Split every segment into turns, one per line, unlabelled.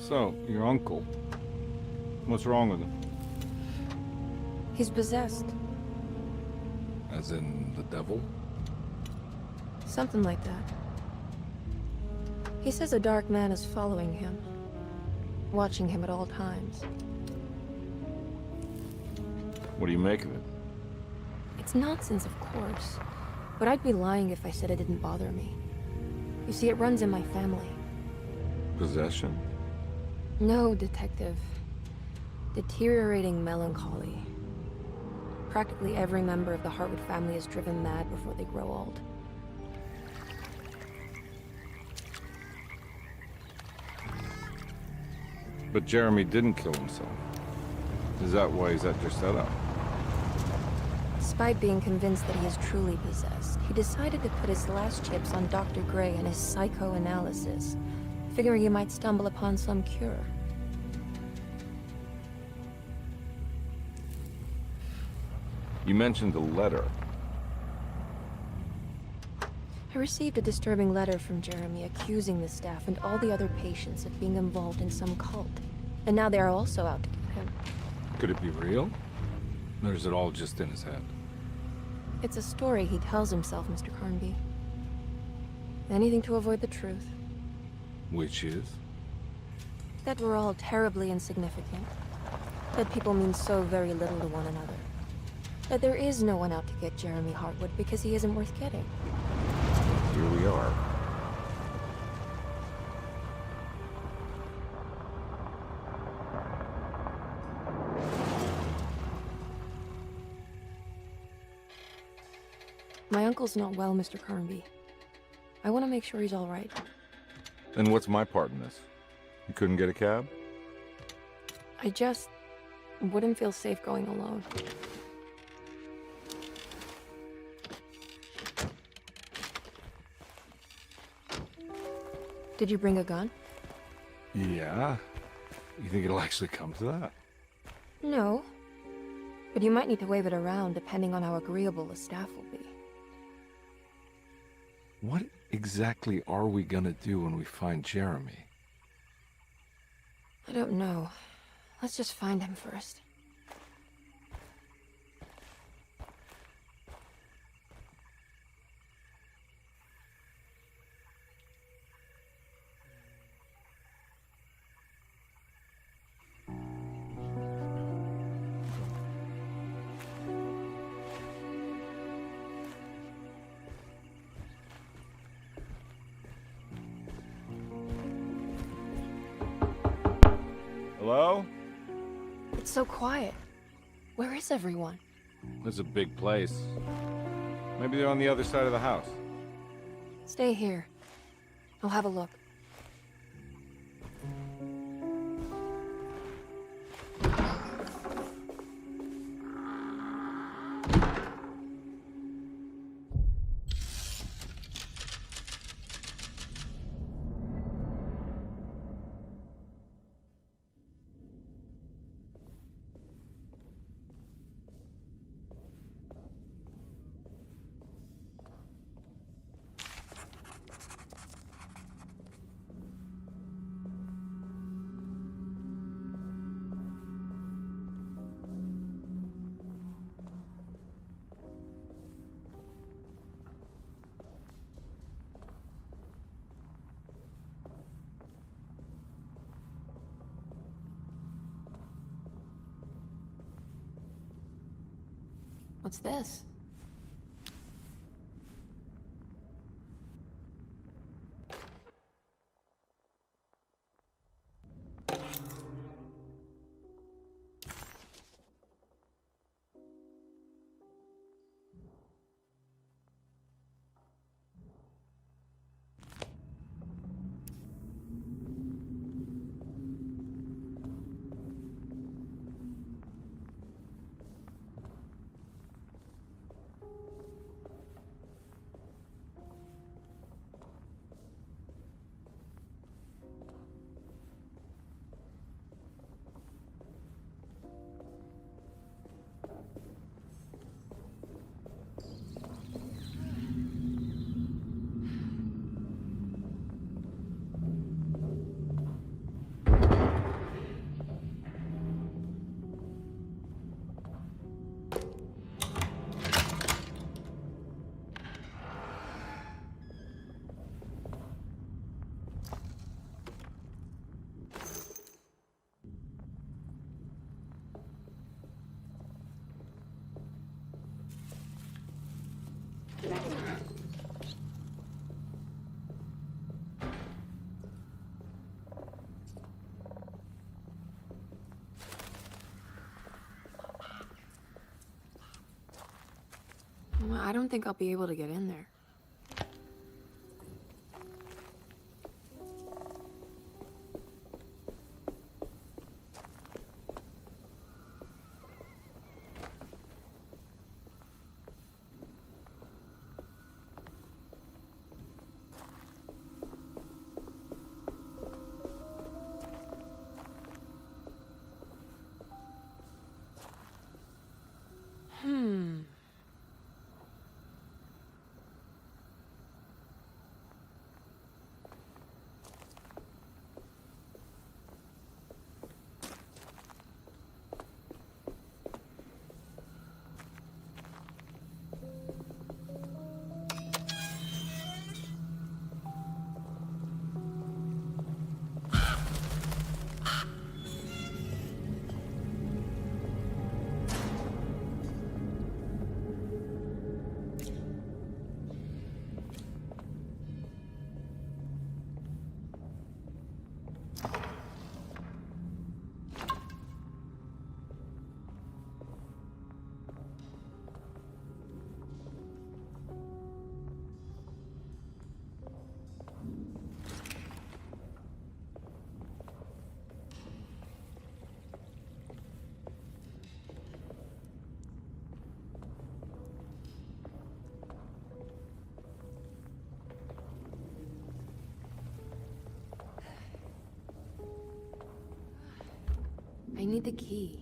So, your uncle. What's wrong with him?
He's possessed.
As in the devil?
Something like that. He says a dark man is following him, watching him at all times.
What do you make of it?
It's nonsense, of course, but I'd be lying if I said it didn't bother me. You see, it runs in my family.
Possession?
No, Detective. Deteriorating melancholy. Practically every member of the Hartwood family is driven mad before they grow old.
But Jeremy didn't kill himself. Is that why he's at your setup?
Despite being convinced that he is truly possessed, he decided to put his last chips on Dr. Gray and his psychoanalysis, figuring he might stumble upon some cure.
You mentioned a letter.
I received a disturbing letter from Jeremy accusing the staff and all the other patients of being involved in some cult. And now they are also out to get him.
Could it be real? Or is it all just in his head?
It's a story he tells himself, Mr. Carnby. Anything to avoid the truth.
Which is?
That we're all terribly insignificant. That people mean so very little to one another. That there is no one out to get Jeremy Hartwood because he isn't worth getting.
Here we are.
My uncle's not well, Mr. Carnby. I want to make sure he's all right.
And what's my part in this? You couldn't get a cab?
I just wouldn't feel safe going alone. Did you bring a gun?
Yeah. You think it'll actually come to that?
No. But you might need to wave it around depending on how agreeable the staff will be.
What exactly are we gonna do when we find Jeremy?
I don't know. Let's just find him first.
Hello?
It's so quiet. Where is everyone?
This is a big place. Maybe they're on the other side of the house.
Stay here. I'll have a look. What's this? I don't think I'll be able to get in there. I need the key.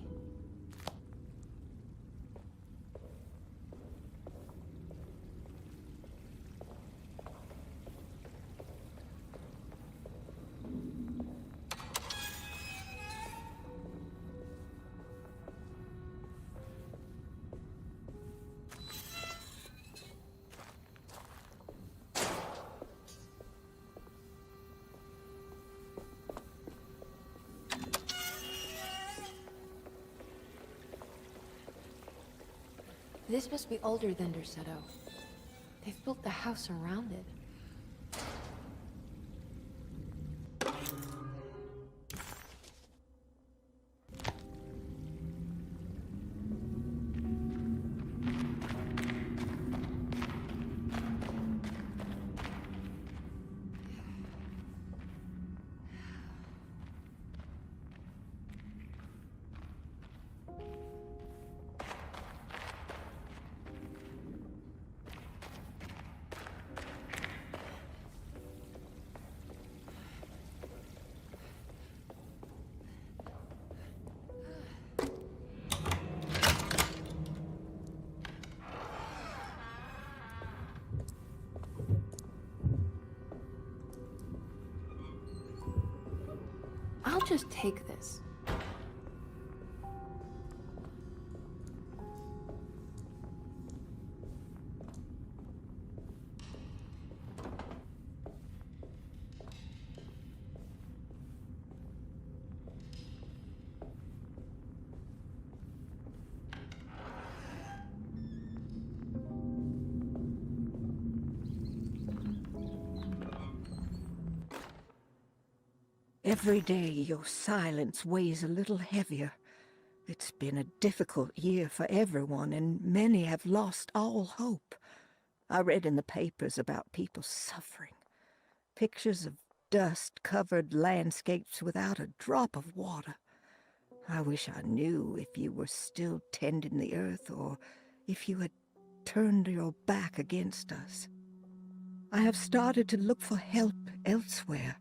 This must be older than Derceto. They've built the house around it. I'll just take this.
Every day your silence weighs a little heavier. It's been a difficult year for everyone, and many have lost all hope. I read in the papers about people suffering. Pictures of dust-covered landscapes without a drop of water. I wish I knew if you were still tending the earth or if you had turned your back against us. I have started to look for help elsewhere.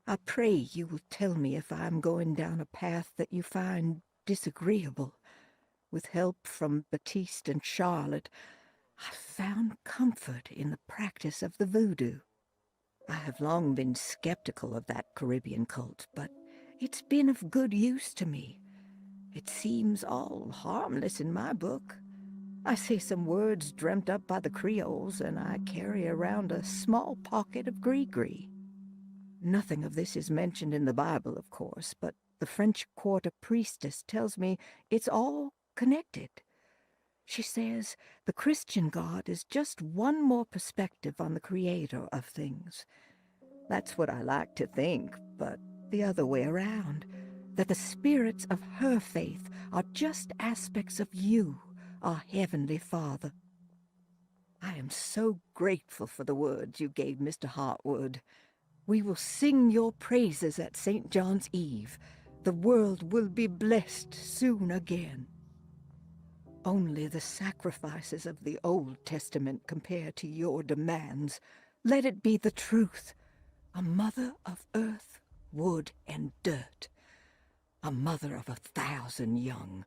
I pray you will tell me if I am going down a path that you find disagreeable. With help from Baptiste and Charlotte, I found comfort in the practice of the voodoo. I have long been skeptical of that Caribbean cult, but it's been of good use to me. It seems all harmless in my book. I say some words dreamt up by the Creoles, and I carry around a small pocket of gree-gree. Nothing of this is mentioned in the Bible, of course, but the French Quarter priestess tells me it's all connected. She says the Christian God is just one more perspective on the creator of things. That's what I like to think, but the other way around, that the spirits of her faith are just aspects of you, our Heavenly Father. I am so grateful for the words you gave Mr. Hartwood. We will sing your praises at St. John's Eve. The world will be blessed soon again. Only the sacrifices of the Old Testament compare to your demands. Let it be the truth. A mother of earth, wood, and dirt. A mother of 1,000 young.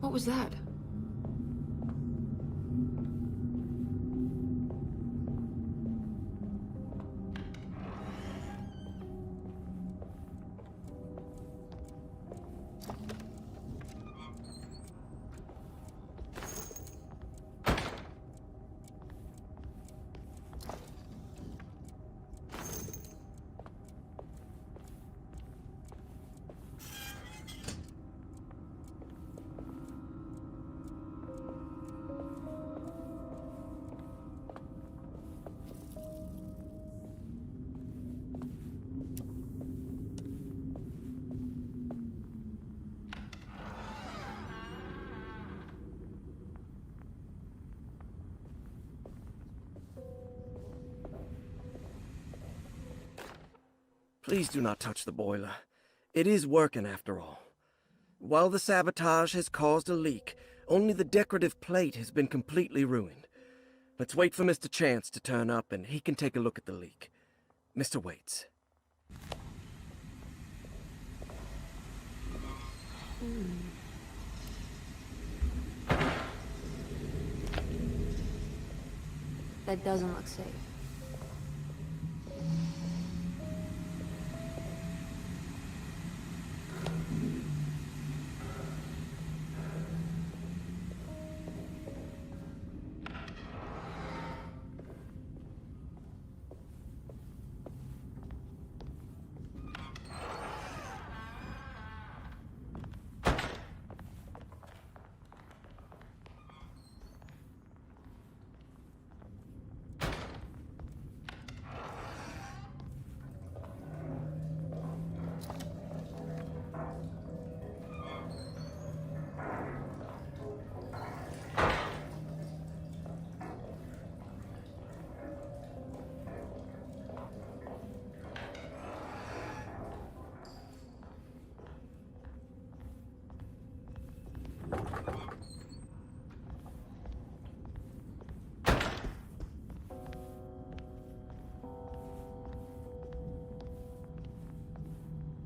What was that?
Please do not touch the boiler. It is working after all. While the sabotage has caused a leak, only the decorative plate has been completely ruined. Let's wait for Mr. Chance to turn up and he can take a look at the leak. Mr. Waits.
That doesn't look safe.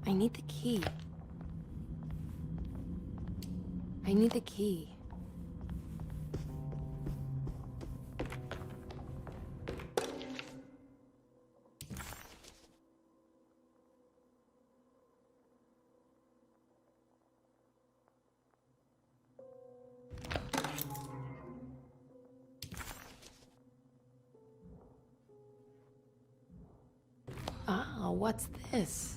I need the key. I need the key. Ah, what's this?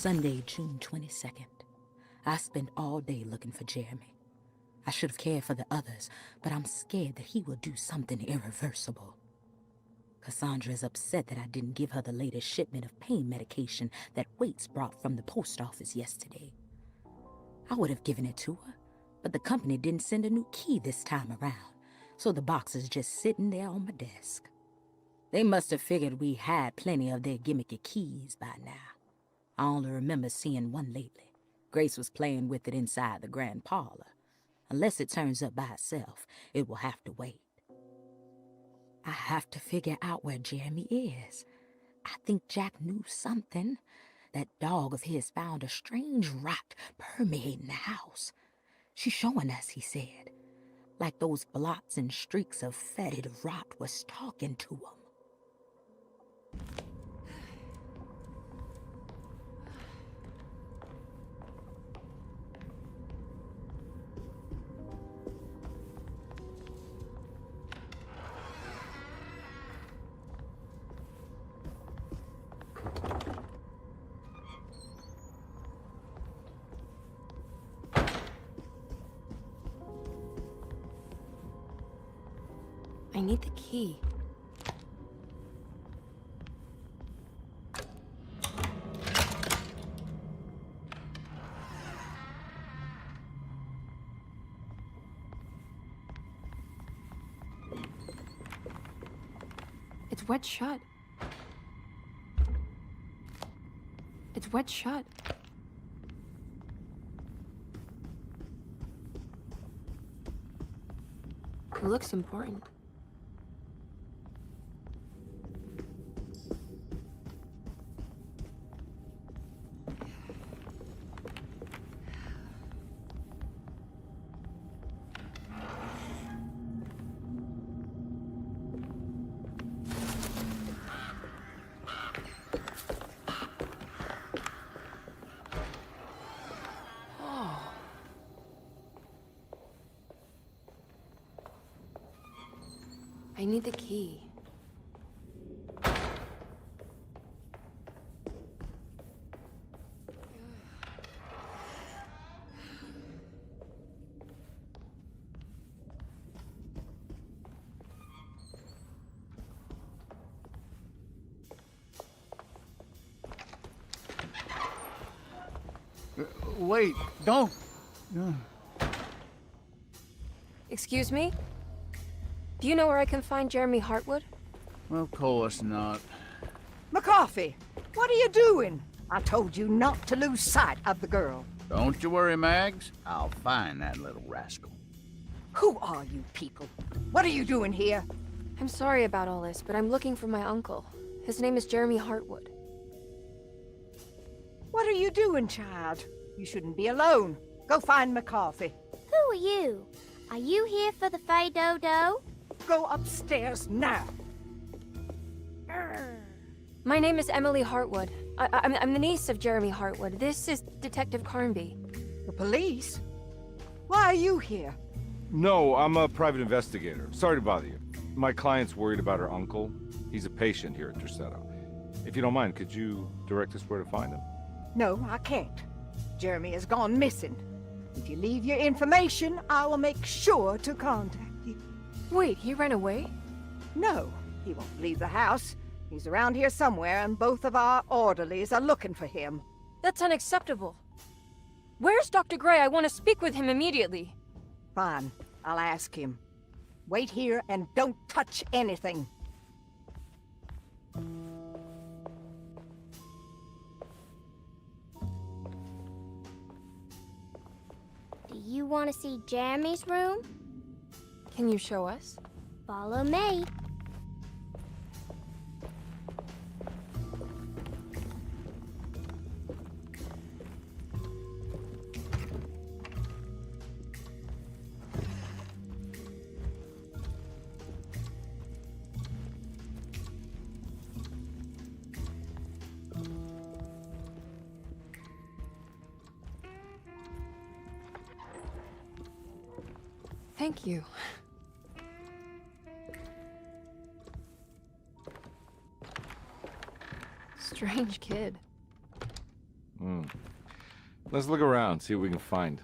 Sunday, June 22nd. I spent all day looking for Jeremy. I should have cared for the others, but I'm scared that he will do something irreversible. Cassandra is upset that I didn't give her the latest shipment of pain medication that Waits brought from the post office yesterday. I would have given it to her, but the company didn't send a new key this time around, so the box is just sitting there on my desk. They must have figured we had plenty of their gimmicky keys by now. I only remember seeing one lately. Grace was playing with it inside the grand parlor. Unless it turns up by itself, it will have to wait. I have to figure out where Jeremy is. I think Jack knew something. That dog of his found a strange rot permeating the house. She's showing us, he said. Like those blots and streaks of fetid rot was talking to him.
I need the key. It's wet shut. It's wet shut. It looks important. I need the key.
Wait, don't.
Excuse me? Do you know where I can find Jeremy Hartwood?
Of course not.
McCarthy, what are you doing? I told you not to lose sight of the girl.
Don't you worry, Mags. I'll find that little rascal.
Who are you people? What are you doing here?
I'm sorry about all this, but I'm looking for my uncle. His name is Jeremy Hartwood.
What are you doing, child? You shouldn't be alone. Go find McCarthy.
Who are you? Are you here for the Fay Dodo?
Go upstairs now.
My name is Emily Hartwood. I'm the niece of Jeremy Hartwood. This is Detective Carnby.
The police? Why are you here?
No, I'm a private investigator. Sorry to bother you. My client's worried about her uncle. He's a patient here at Tercetto. If you don't mind, could you direct us where to find him?
No, I can't. Jeremy has gone missing. If you leave your information, I will make sure to contact you.
Wait, he ran away?
No, he won't leave the house. He's around here somewhere, and both of our orderlies are looking for him.
That's unacceptable. Where's Dr. Gray? I want to speak with him immediately.
Fine, I'll ask him. Wait here and don't touch anything.
Do you want to see Jeremy's room?
Can you show us?
Follow me.
Thank you. Strange kid.
Let's look around, see what we can find.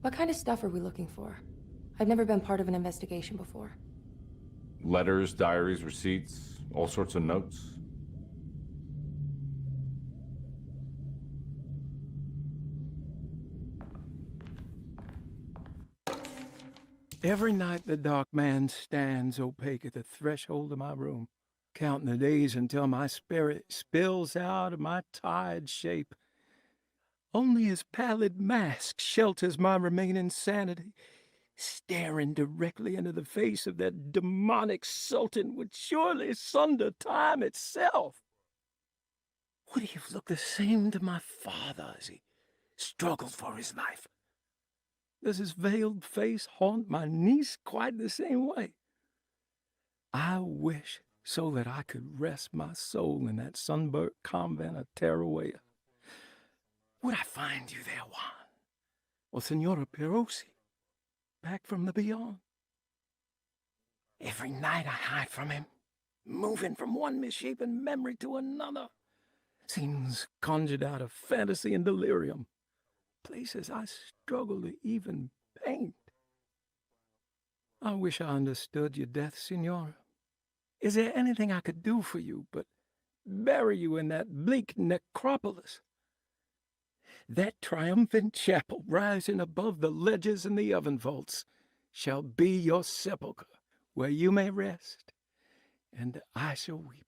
What kind of stuff are we looking for? I've never been part of an investigation before.
Letters, diaries, receipts, all sorts of notes.
Every night the dark man stands opaque at the threshold of my room, counting the days until my spirit spills out of my tired shape. Only his pallid mask shelters my remaining sanity. Staring directly into the face of that demonic sultan would surely sunder time itself. Would he have looked the same to my father as he struggled for his life? Does his veiled face haunt my niece quite the same way? I wish so that I could rest my soul in that sunburnt convent of Tarawea. Would I find you there, Juan? Or Senora Pirosi, back from the beyond? Every night I hide from him, moving from one misshapen memory to another. Scenes conjured out of fantasy and delirium. Places I struggle to even paint. I wish I understood your death, Senora. Is there anything I could do for you but bury you in that bleak necropolis? That triumphant chapel rising above the ledges and the oven vaults shall be your sepulchre, where you may rest, and I shall weep.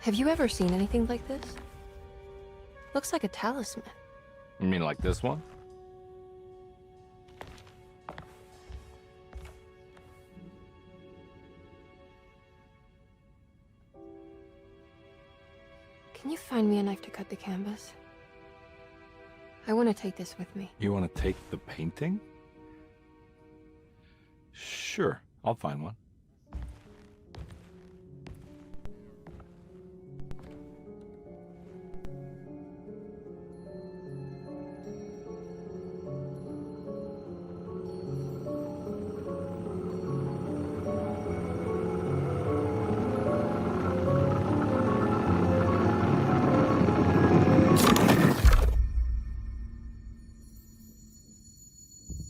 Have you ever seen anything like this? Looks like a talisman.
You mean like this one?
Can you find me a knife to cut the canvas? I want to take this with me.
You want to take the painting? Sure, I'll find one.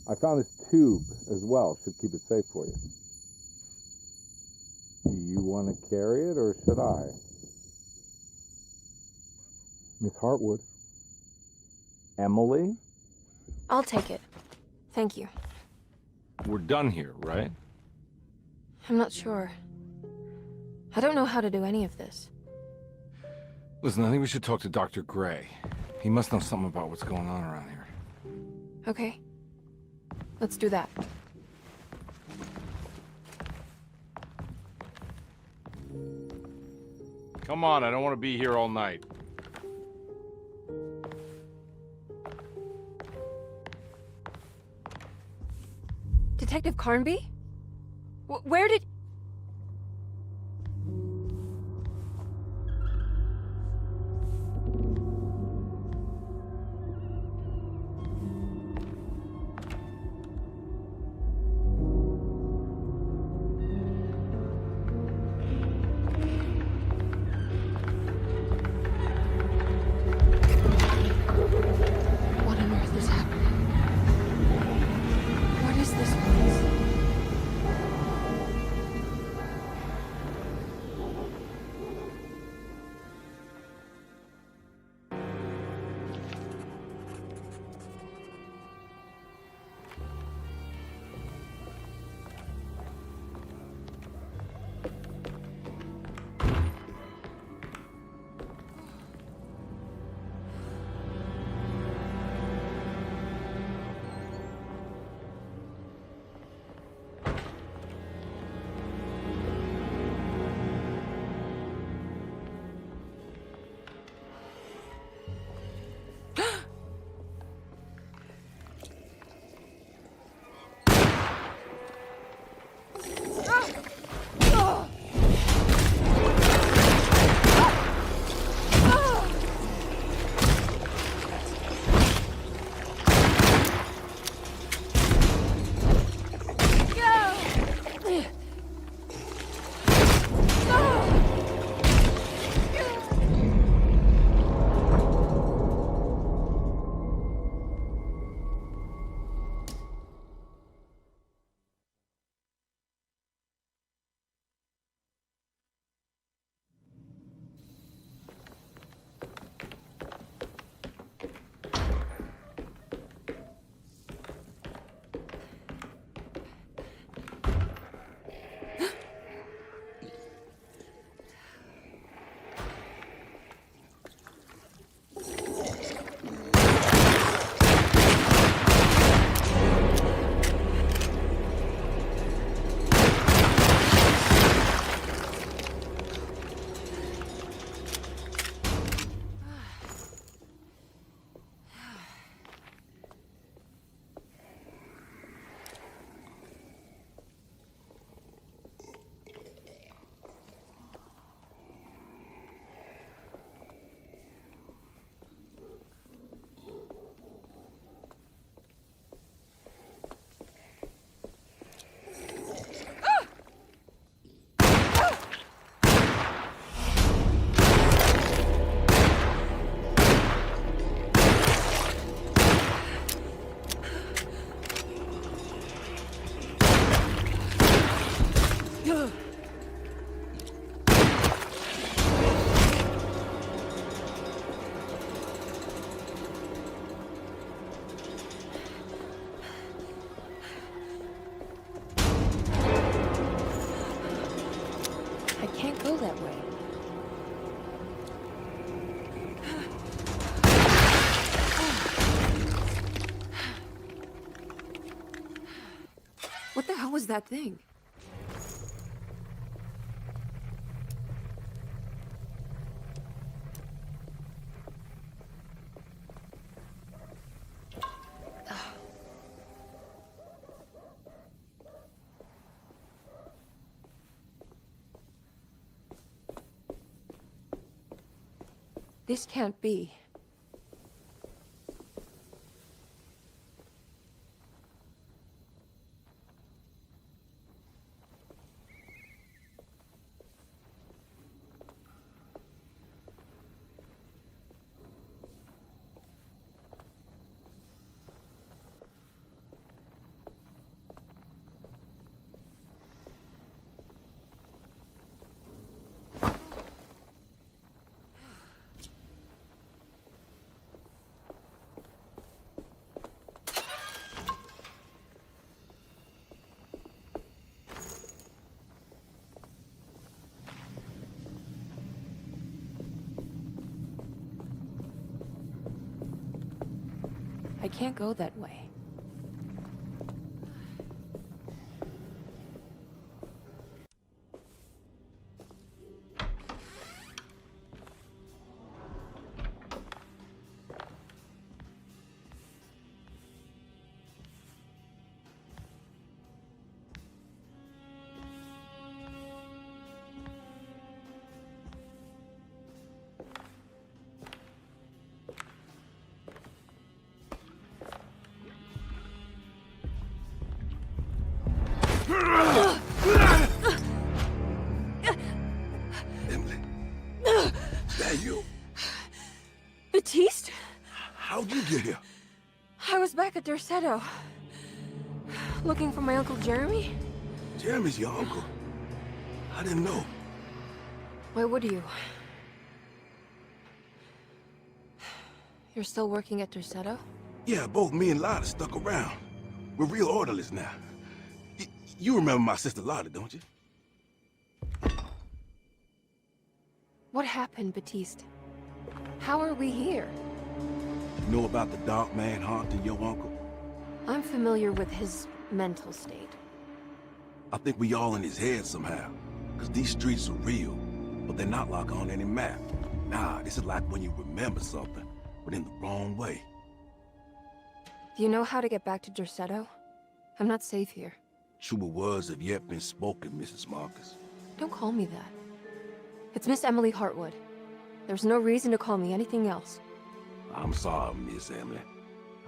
I found this tube as well. Should keep it safe for you. Do you want to carry it, or should I? Miss Hartwood. Emily?
I'll take it. Thank you.
We're done here, right?
I'm not sure. I don't know how to do any of this.
Listen, I think we should talk to Dr. Gray. He must know something about what's going on around here.
Okay. Let's do that.
Come on, I don't want to be here all night.
Detective Carnby? Where did... What on earth is happening? What is this place? was that thing? This can't be. I can't go that way.
Emily, is that you?
Baptiste?
How'd you get here?
I was back at Derceto. Looking for my Uncle Jeremy?
Jeremy's your uncle. I didn't know.
Why would you? You're still working at Derceto?
Yeah, both me and Lotta stuck around. We're real orderlies now. You remember my sister Lotta, don't you?
What happened, Baptiste? How are we here?
You know about the dark man haunting your uncle?
I'm familiar with his mental state.
I think we all in his head somehow. Because these streets are real, but they're not like on any map. Nah, this is like when you remember something, but in the wrong way.
Do you know how to get back to Derceto? I'm not safe here.
Truer words have yet been spoken, Mrs. Marcus.
Don't call me that. It's Miss Emily Hartwood. There's no reason to call me anything else.
I'm sorry, Miss Emily.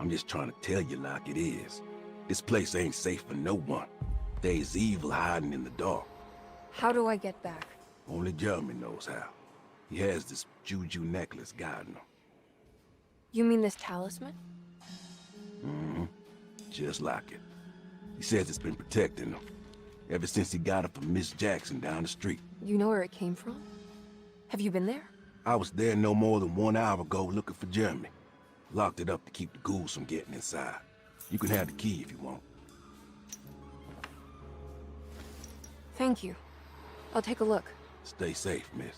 I'm just trying to tell you like it is. This place ain't safe for no one. There's evil hiding in the dark.
How do I get back?
Only Jeremy knows how. He has this juju necklace guiding him.
You mean this talisman?
Mm-hmm. Just like it. He says it's been protecting him ever since he got it from Miss Jackson down the street.
You know where it came from? Have you been there?
I was there no more than 1 hour ago looking for Jeremy. Locked it up to keep the ghouls from getting inside. You can have the key if you want.
Thank you. I'll take a look.
Stay safe, miss.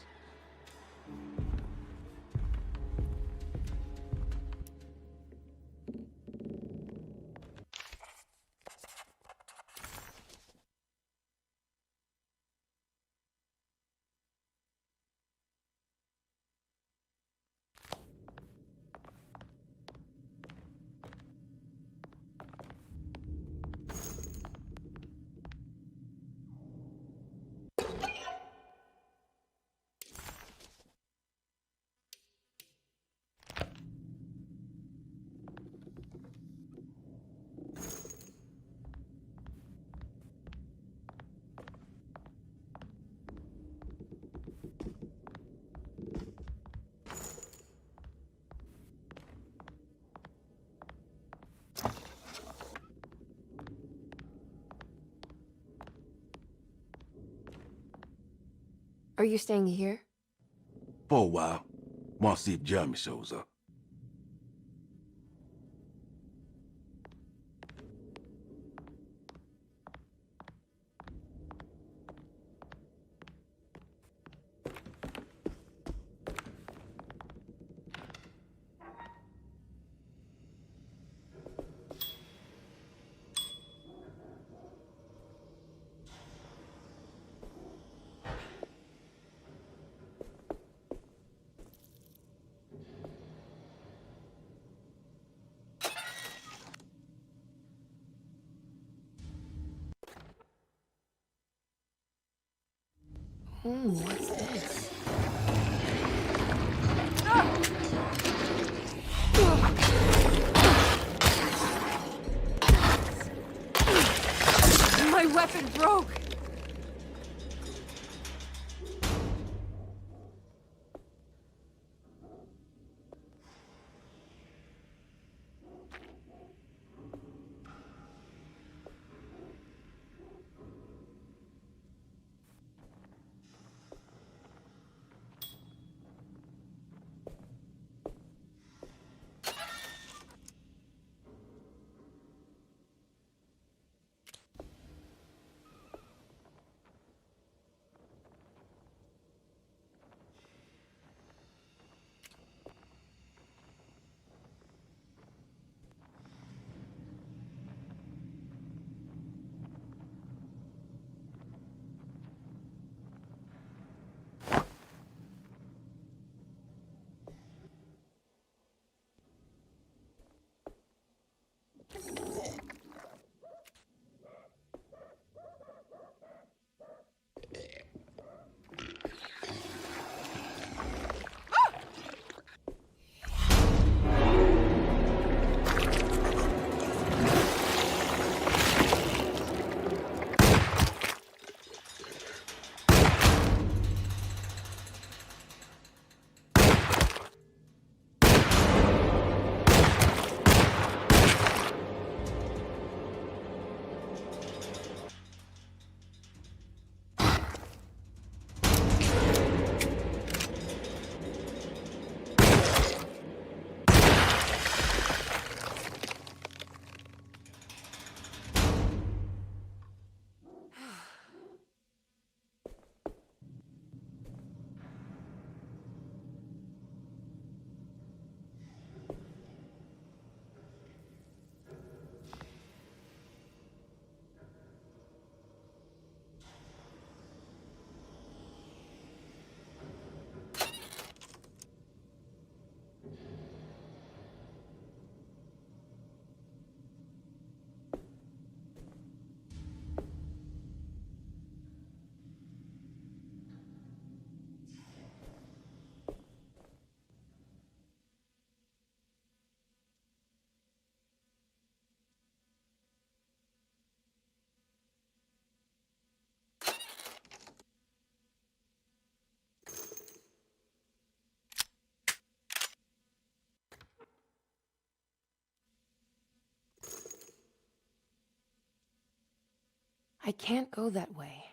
Are you staying here?
For a while. Want to see if Jeremy shows up.
What's this? My weapon broke! I can't go that way.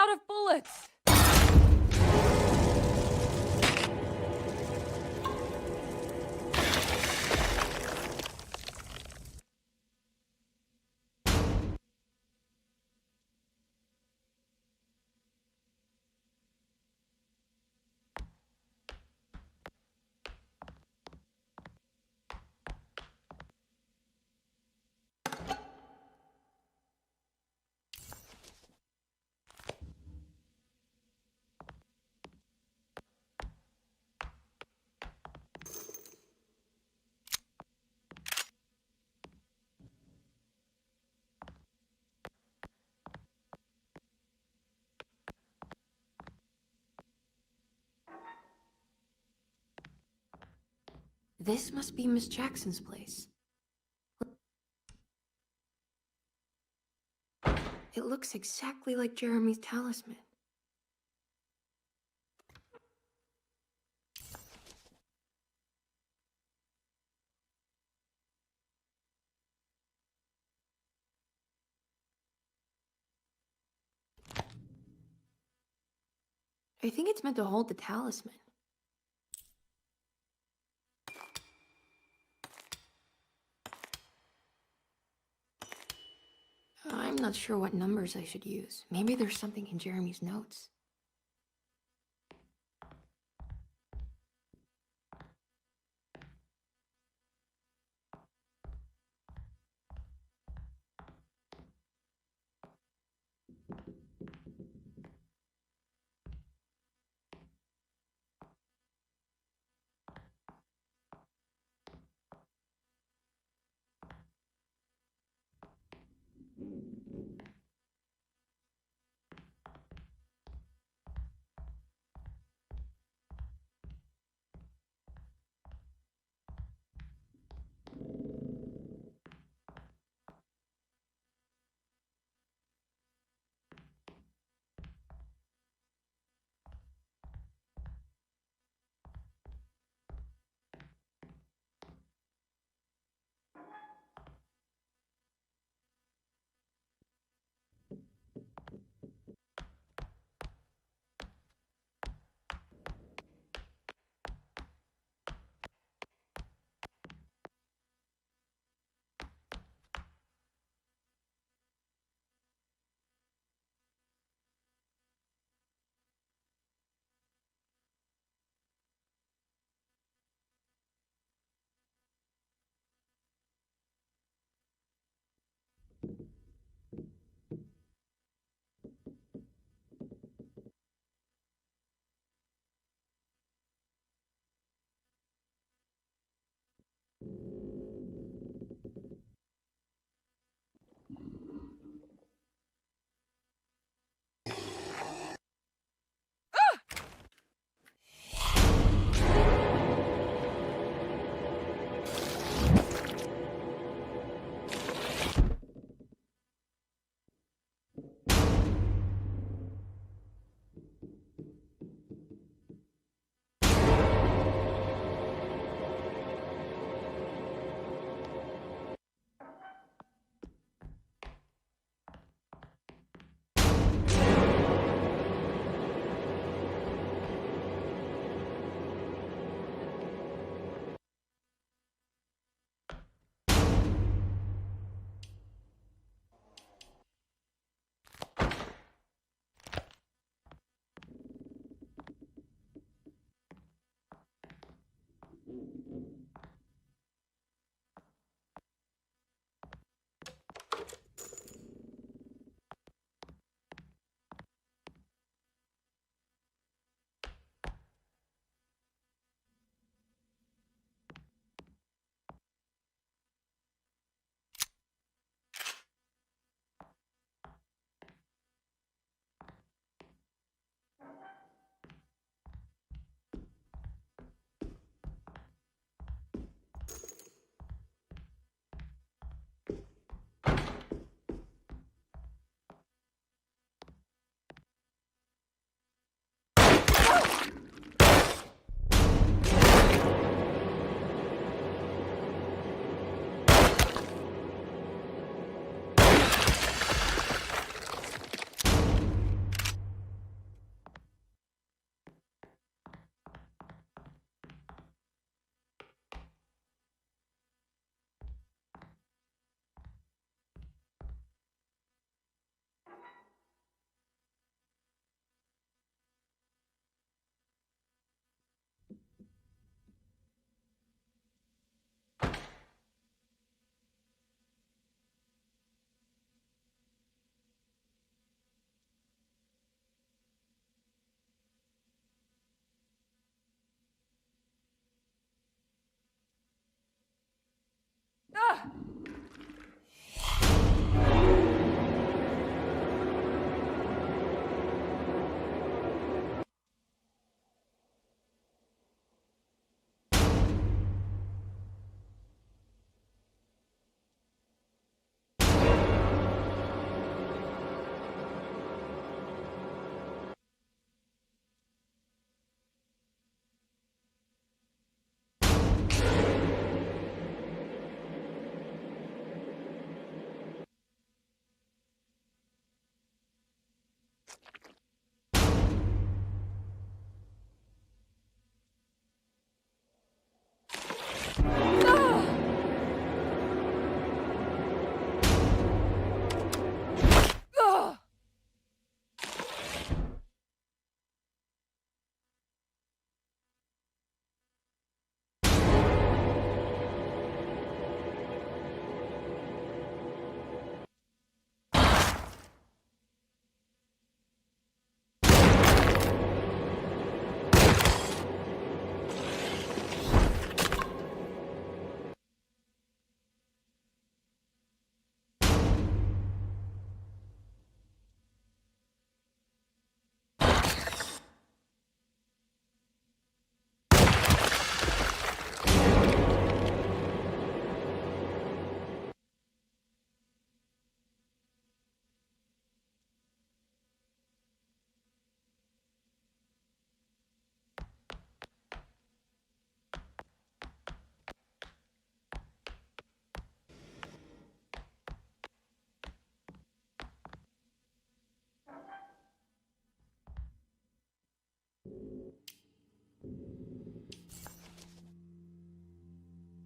out of bullets! This must be Miss Jackson's place. It looks exactly like Jeremy's talisman. I think it's meant to hold the talisman. I'm not sure what numbers I should use. Maybe there's something in Jeremy's notes.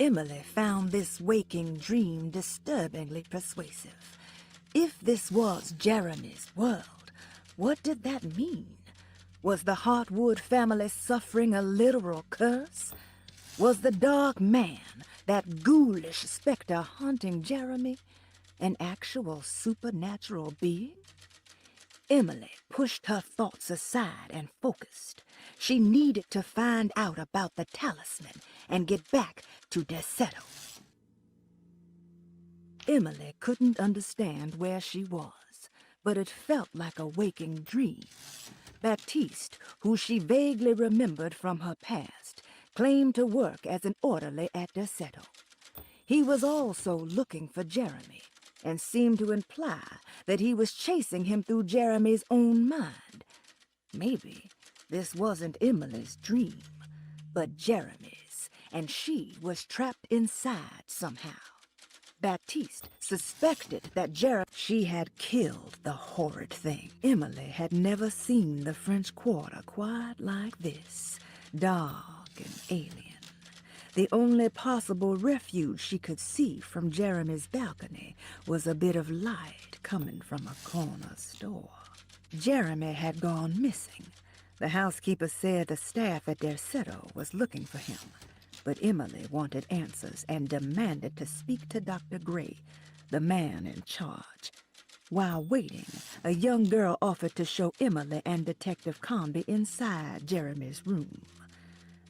Emily found this waking dream disturbingly persuasive. If this was Jeremy's world, what did that mean? Was the Hartwood family suffering a literal curse? Was the dark man, that ghoulish specter haunting Jeremy, an actual supernatural being? Emily pushed her thoughts aside and focused. She needed to find out about the talisman and get back to Derceto. Emily couldn't understand where she was, but it felt like a waking dream. Baptiste, who she vaguely remembered from her past, claimed to work as an orderly at Derceto. He was also looking for Jeremy, and seemed to imply that he was chasing him through Jeremy's own mind. Maybe this wasn't Emily's dream, but Jeremy's, and she was trapped inside somehow. Baptiste suspected that she had killed the horrid thing. Emily had never seen the French Quarter quite like this, dark and alien. The only possible refuge she could see from Jeremy's balcony was a bit of light coming from a corner store. Jeremy had gone missing. The housekeeper said the staff at Derceto was looking for him, but Emily wanted answers and demanded to speak to Dr. Gray, the man in charge. While waiting, a young girl offered to show Emily and Detective Conby inside Jeremy's room.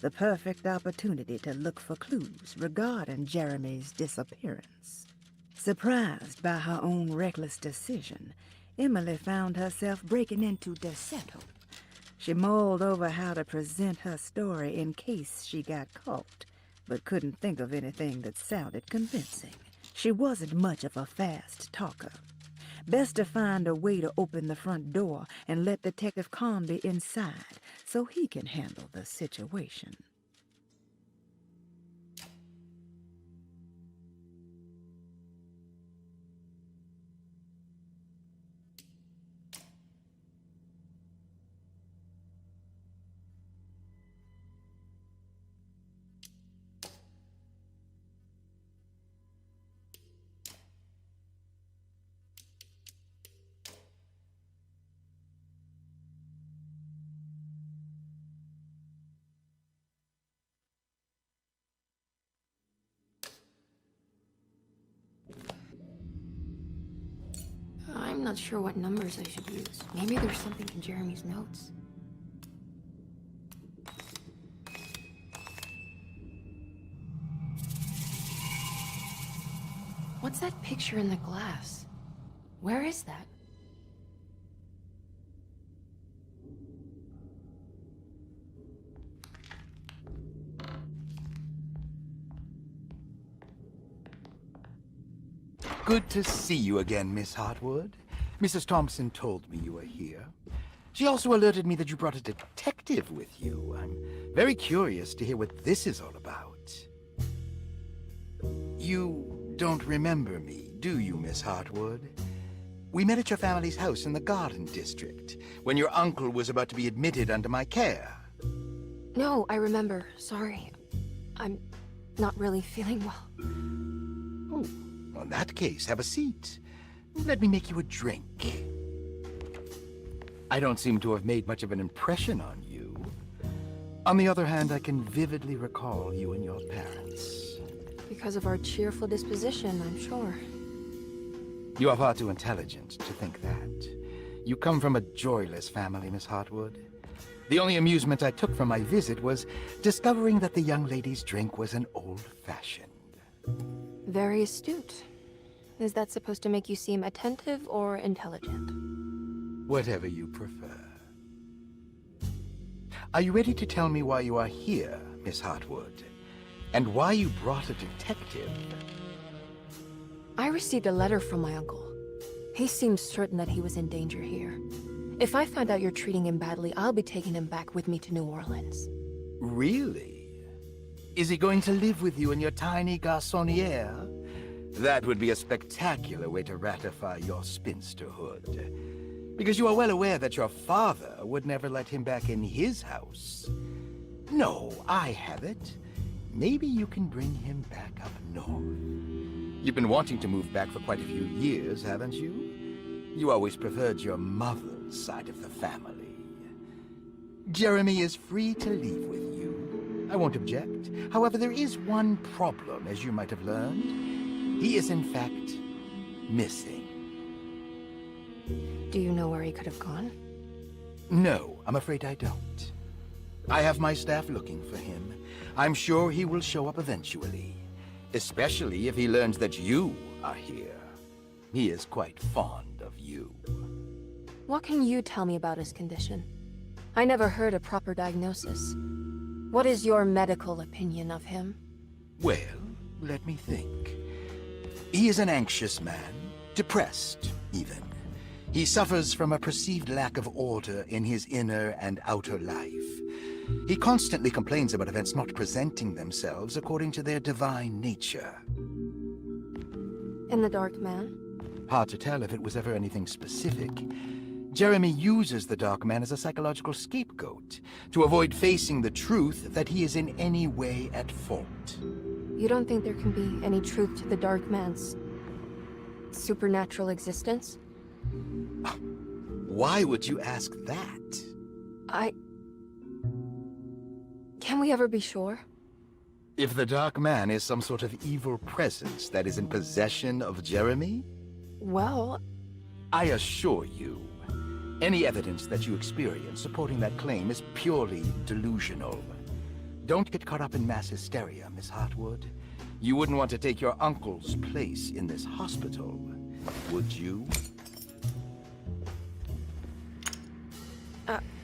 The perfect opportunity to look for clues regarding Jeremy's disappearance. Surprised by her own reckless decision, Emily found herself breaking into Derceto. She mulled over how to present her story in case she got caught, but couldn't think of anything that sounded convincing. She wasn't much of a fast talker. Best to find a way to open the front door and let Detective Conby inside so he can handle the situation.
I'm not sure what numbers I should use. Maybe there's something in Jeremy's notes. What's that picture in the glass? Where is that?
Good to see you again, Miss Hartwood. Mrs. Thompson told me you were here. She also alerted me that you brought a detective with you. I'm very curious to hear what this is all about. You don't remember me, do you, Miss Hartwood? We met at your family's house in the Garden District, when your uncle was about to be admitted under my care.
No, I remember. Sorry. I'm not really feeling well.
Oh, well, in that case, have a seat. Let me make you a drink. I don't seem to have made much of an impression on you. On the other hand, I can vividly recall you and your parents.
Because of our cheerful disposition, I'm sure.
You are far too intelligent to think that. You come from a joyless family, Miss Hartwood. The only amusement I took from my visit was discovering that the young lady's drink was an old-fashioned.
Very astute. Is that supposed to make you seem attentive or intelligent?
Whatever you prefer. Are you ready to tell me why you are here, Miss Hartwood? And why you brought a detective?
I received a letter from my uncle. He seems certain that he was in danger here. If I find out you're treating him badly, I'll be taking him back with me to New Orleans.
Really? Is he going to live with you in your tiny garçonniere? That would be a spectacular way to ratify your spinsterhood. Because you are well aware that your father would never let him back in his house. No, I have it. Maybe you can bring him back up north. You've been wanting to move back for quite a few years, haven't you? You always preferred your mother's side of the family. Jeremy is free to leave with you. I won't object. However, there is one problem, as you might have learned. He is, in fact, missing.
Do you know where he could have gone?
No, I'm afraid I don't. I have my staff looking for him. I'm sure he will show up eventually. Especially if he learns that you are here. He is quite fond of you.
What can you tell me about his condition? I never heard a proper diagnosis. What is your medical opinion of him?
Well, let me think. He is an anxious man, depressed, even. He suffers from a perceived lack of order in his inner and outer life. He constantly complains about events not presenting themselves according to their divine nature.
And the Dark Man?
Hard to tell if it was ever anything specific. Jeremy uses the Dark Man as a psychological scapegoat to avoid facing the truth that he is in any way at fault.
You don't think there can be any truth to the Dark Man's supernatural existence?
Why would you ask that?
Can we ever be sure?
If the Dark Man is some sort of evil presence that is in possession of Jeremy?
Well,
I assure you, any evidence that you experience supporting that claim is purely delusional. Don't get caught up in mass hysteria, Miss Hartwood. You wouldn't want to take your uncle's place in this hospital, would you?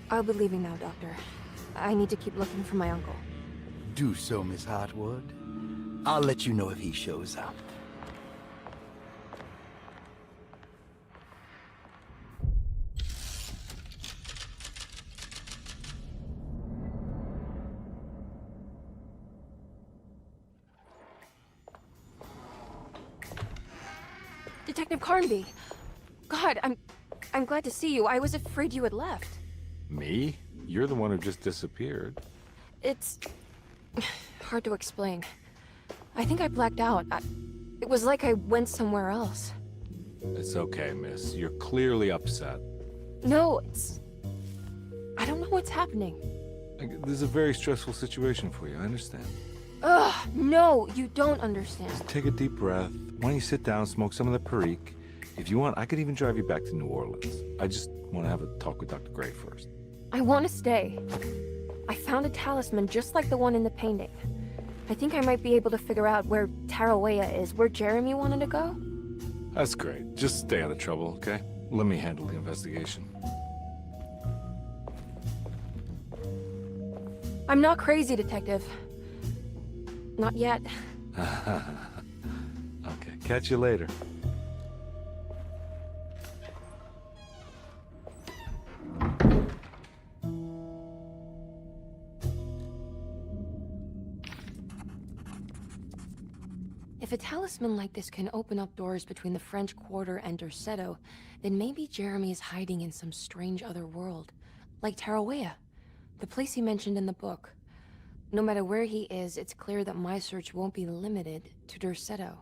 I'll be leaving now, Doctor. I need to keep looking for my uncle.
Do so, Miss Hartwood. I'll let you know if he shows up.
Detective Carnby! God, I'm glad to see you. I was afraid you had left.
Me? You're the one who just disappeared.
It's hard to explain. I think I blacked out. It was like I went somewhere else.
It's okay, miss. You're clearly upset.
No, I don't know what's happening.
This is a very stressful situation for you, I understand.
Ugh, no, you don't understand.
Just take a deep breath. Why don't you sit down, smoke some of the Perique? If you want, I could even drive you back to New Orleans. I just want to have a talk with Dr. Gray first.
I want to stay. I found a talisman just like the one in the painting. I think I might be able to figure out where Tarawea is, where Jeremy wanted to go.
That's great. Just stay out of trouble, okay? Let me handle the investigation.
I'm not crazy, Detective. Not yet.
Okay, catch you later.
If a talisman like this can open up doors between the French Quarter and Derceto, then maybe Jeremy is hiding in some strange other world. Like Tarawea, the place he mentioned in the book. No matter where he is, it's clear that my search won't be limited to Derceto.